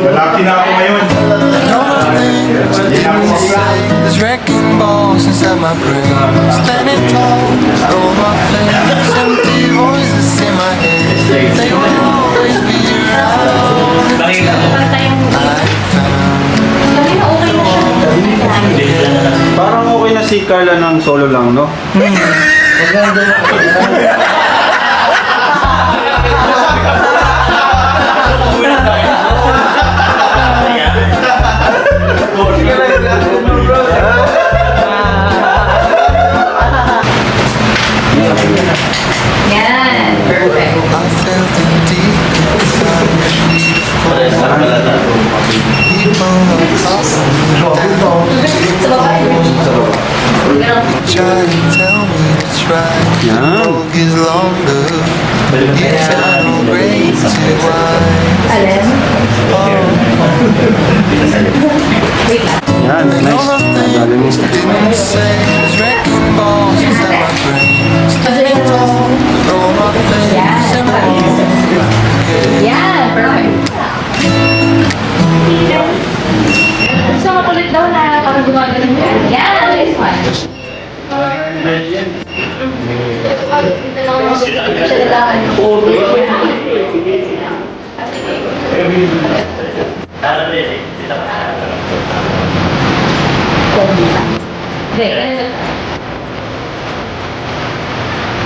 Malaki na ako ngayon. There's wrecking balls inside my brain. Standing tall, roll my face. Empty voices in my head. They will always be around. I Parang okay na si Carla ng solo lang, no? Yan, perfect. I felt it deep inside me. People across try to tell me to try. The road gets longer. Eternal grace to wide. Alin? Yan, And all the things I didn't say. There's wrecking balls inside my brain. Standing tall, roll my face and walk. Yan, perfect. Gusto mo ulit daw na parang gumagano ka? Yan, nice one. Ito lang yung salitaan.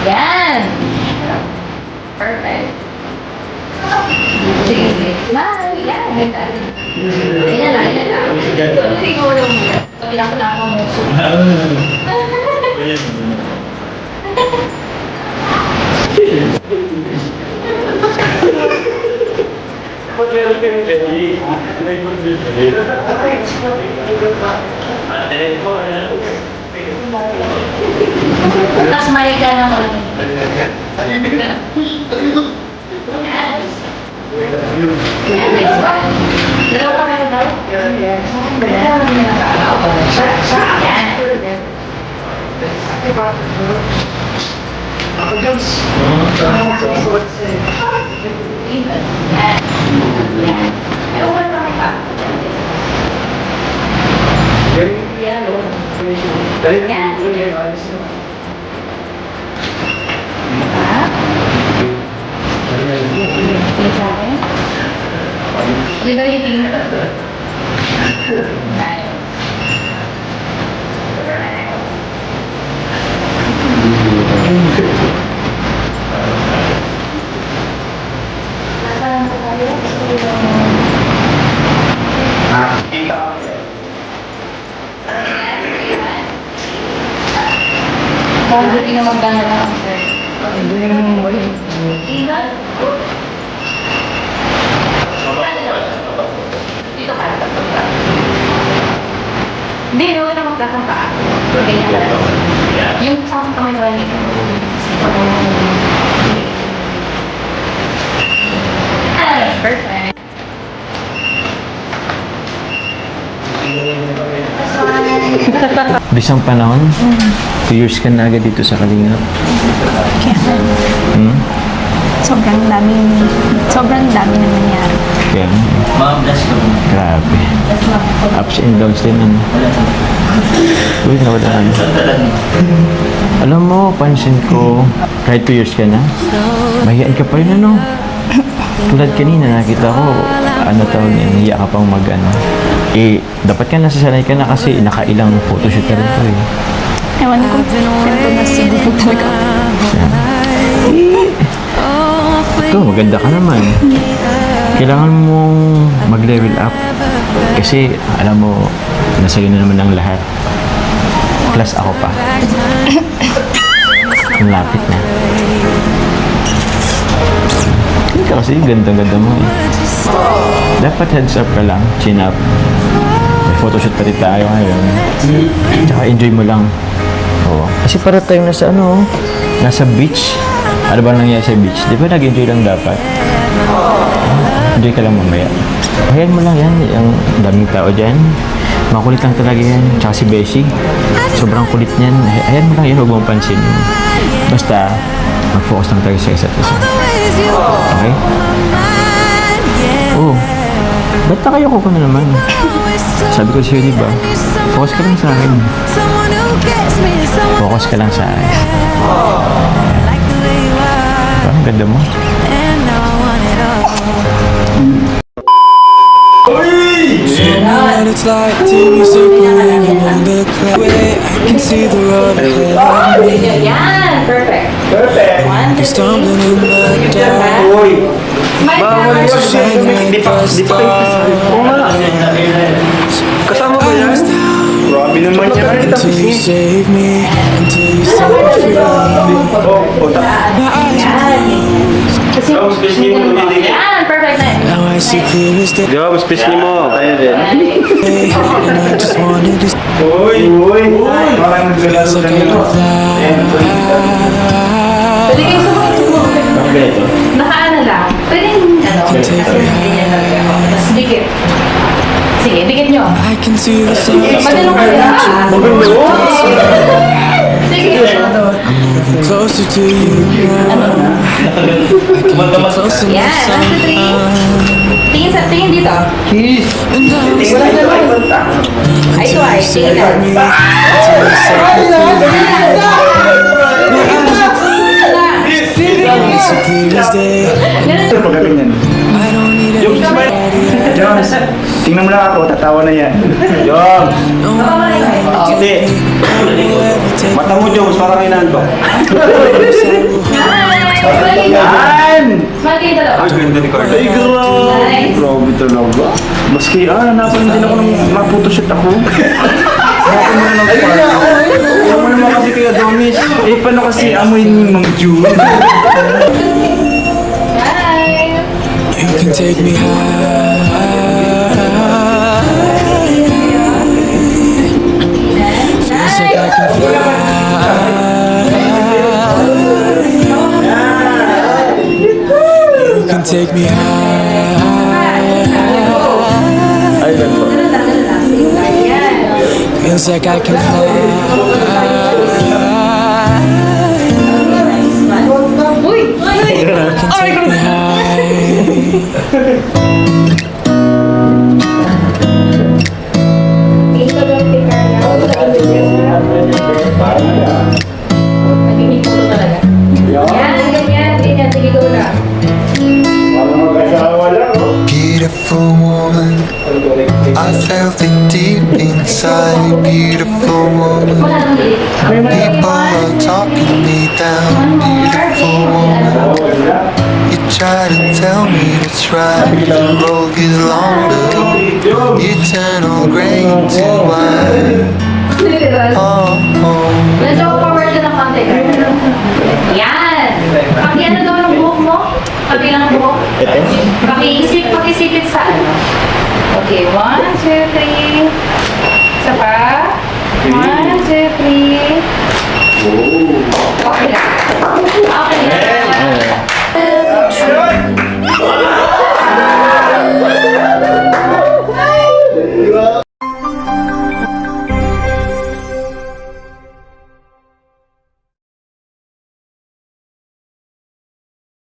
Yan. Perfect. Sige, sige. Smile. Yan. Yan na, yan na. Hindi ko lang muna. Pabilang ko na ako mo. Tapos may ka naman. Dalawa ka meron daw? Di ba yung tingin? Buti na magdana lang, sir. Dito ka. Hindi, huwag na magkakanta. Yung sa kamay na rin. Perfect. Bisang panahon, 2 years ka na agad dito sa Kalingap. Sobrang dami na nangyari. Kaya, grabe. Ups and downs din, ano. Uy, nawalaan. Alam mo, pansin ko, kahit 2 years ka na, mahihain ka pa rin, ano. Tulad kanina, nakita ko, ano tawag niya, nahiya ka pang mag-ano. Dapat ka nasasanay ka na kasi nakailang photoshoot ka rin ko, eh. Ewan ko, ganito na siguro talaga. Ito, maganda ka naman. Kailangan mong mag-level up. Kasi, alam mo, nasa na naman ang lahat. Plus ako pa. Ang lapit na. Ikaw kasi, ganda-ganda mo eh. Dapat heads up ka lang, chin up. May photoshoot pa rin tayo ngayon. Tsaka enjoy mo lang. Oo. Kasi para tayong nasa beach. Ano ba nangyayari sa beach? Di ba nag-enjoy lang dapat? Enjoy ka lang mamaya. Hayaan mo lang yan. Ang daming tao dyan. Makulit lang talaga yan. Tsaka si Beshi. Sobrang kulit niyan. Hayaan mo lang yan. Huwag mong pansin. Basta, mag-focus lang tayo sa isa't isa. Okay? Oo. Ba't nakayo ko na naman? Sabi ko sa'yo, diba? Focus ka lang sa akin. Focus ka lang sa akin. Ang ganda mo. Tell me what it's like to be circling among the clouds. I can see the road ahead of me. Yan! Perfect. One, two, Stumbling three. in the dark. Uy! Smile ka. Shine like the stars. Kasama ba yan? Grabe naman yan. Until you save me, until you set me free. My eyes are closed. Kasi, yan! Perfect na yun. Now I see clear as day. Di ba, mas piski mo. Tayo din. And I just wanted to Uy! Uy! Parang naglalaro feel lang like I yun. could fly. Pwede kayo sumunod. Nakaano lang. Pwede ganyan lang ako. Tapos dikit. Sige, dikit nyo. I can see the sun Madalo ka na. Sige. moving closer to you now. I can't get close Yan, enough 1, 2, 3. somehow. Tingin dito. And I was Ay, ito ay. Tingin lang. me until you set me free. My eyes are so clear as day. Pagkaganyan. I don't need anybody else. Jones, tingnan mo lang ako, tatawa na yan. Jones! No one Hindi. will ever take Mata mo, Jones, parang inanto. Hi! Yan! Smile kayo dalawa. Ay, ganda ni Carla. Ay, Nice. grabe talaga. Maski, hanapan din ako ng maputoshoot ako. Hanapan mo na ng part. Alam mo naman kasi kaya Domis. Eh, paano kasi amoy ni Mang June? Hi! You can take me high. Feels like I can fly. You can take me high. Ay, ganito. Ayan. Feels like I can fly. Uy! Take me high. Nagiging pulo talaga. Yan, ganyan. Ganyan. Sige, go na. Beautiful woman, I felt it deep inside. Beautiful woman, Wala nang bilis. people are talking me down. Beautiful woman, you try to tell me it's right. The road gets longer, you turn all gray to white. Oh, oh. Medyo forward ka ng konti. Yan! Paki ano daw ng buhok mo? Paki lang ng buhok? Pakisipit sa ano. Okay, 1, 2, 3. Isa pa. 1, 2, 3. Okay lang. Okay lang.